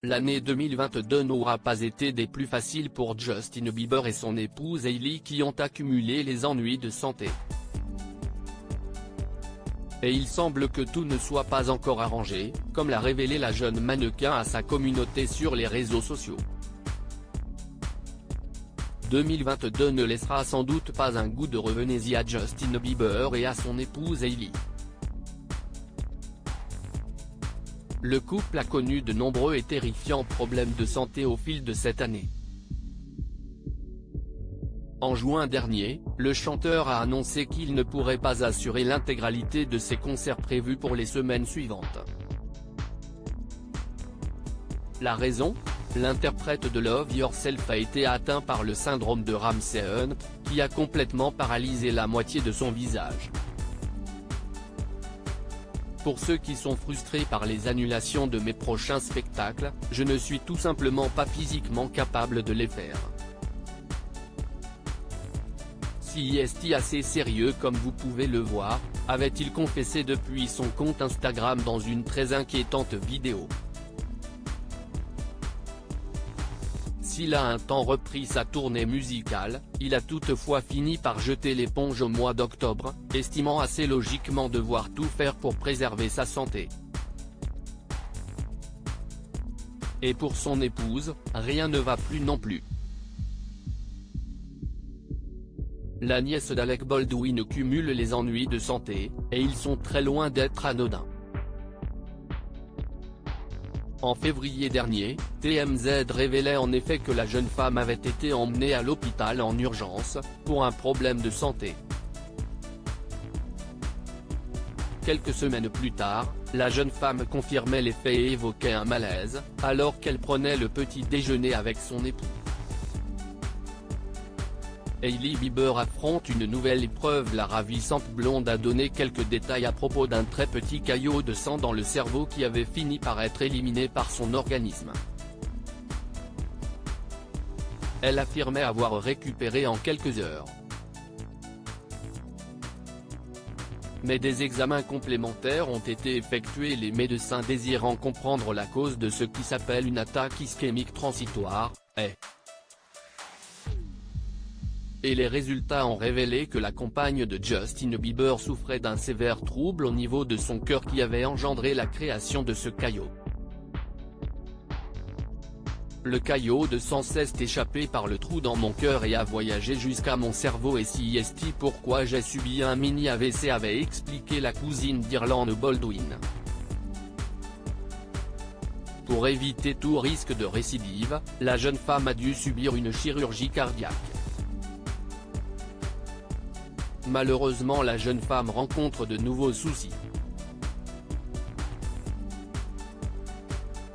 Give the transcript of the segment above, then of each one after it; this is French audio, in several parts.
L'année 2022 n'aura pas été des plus faciles pour Justin Bieber et son épouse Hailey qui ont accumulé les ennuis de santé. Et il semble que tout ne soit pas encore arrangé, comme l'a révélé la jeune mannequin à sa communauté sur les réseaux sociaux. 2022 ne laissera sans doute pas un goût de revenez-y à Justin Bieber et à son épouse Hailey. Le couple a connu de nombreux et terrifiants problèmes de santé au fil de cette année. En juin dernier, le chanteur a annoncé qu'il ne pourrait pas assurer l'intégralité de ses concerts prévus pour les semaines suivantes. La raison ? L'interprète de Love Yourself a été atteint par le syndrome de Ramsay-Hunt, qui a complètement paralysé la moitié de son visage. Pour ceux qui sont frustrés par les annulations de mes prochains spectacles, je ne suis tout simplement pas physiquement capable de les faire. Si est assez sérieux comme vous pouvez le voir, avait-il confessé depuis son compte Instagram dans une très inquiétante vidéo. S'il a un temps repris sa tournée musicale, il a toutefois fini par jeter l'éponge au mois d'octobre, estimant assez logiquement devoir tout faire pour préserver sa santé. Et pour son épouse, rien ne va plus non plus. La nièce d'Alec Baldwin cumule les ennuis de santé, et ils sont très loin d'être anodins. En février dernier, TMZ révélait en effet que la jeune femme avait été emmenée à l'hôpital en urgence, pour un problème de santé. Quelques semaines plus tard, la jeune femme confirmait les faits et évoquait un malaise, alors qu'elle prenait le petit déjeuner avec son époux. Hailey Bieber affronte une nouvelle épreuve. La ravissante blonde a donné quelques détails à propos d'un très petit caillot de sang dans le cerveau qui avait fini par être éliminé par son organisme. Elle affirmait avoir récupéré en quelques heures. Mais des examens complémentaires ont été effectués, les médecins désirant comprendre la cause de ce qui s'appelle une attaque ischémique transitoire, et les résultats ont révélé que la compagne de Justin Bieber souffrait d'un sévère trouble au niveau de son cœur qui avait engendré la création de ce caillot. Le caillot de sang s'est échappé par le trou dans mon cœur et a voyagé jusqu'à mon cerveau et si est pourquoi j'ai subi un mini AVC, avait expliqué la cousine d'Irlande Baldwin. Pour éviter tout risque de récidive, la jeune femme a dû subir une chirurgie cardiaque. Malheureusement, la jeune femme rencontre de nouveaux soucis.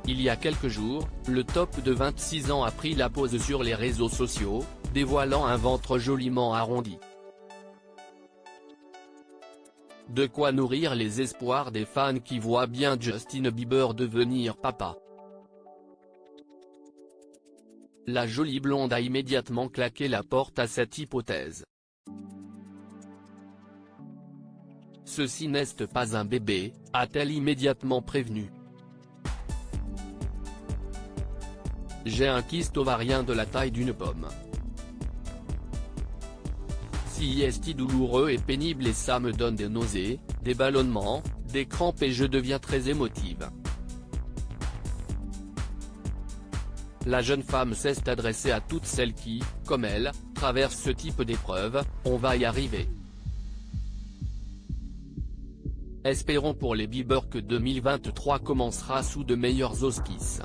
Il y a quelques jours, le top de 26 ans a pris la pose sur les réseaux sociaux, dévoilant un ventre joliment arrondi. De quoi nourrir les espoirs des fans qui voient bien Justin Bieber devenir papa. La jolie blonde a immédiatement claqué la porte à cette hypothèse. Ceci n'est pas un bébé, a-t-elle immédiatement prévenu. J'ai un kyste ovarien de la taille d'une pomme. Si est douloureux et pénible et ça me donne des nausées, des ballonnements, des crampes et je deviens très émotive. La jeune femme s'est adressée à toutes celles qui, comme elle, traversent ce type d'épreuve. On va y arriver. Espérons pour les Bieber que 2023 commencera sous de meilleurs auspices.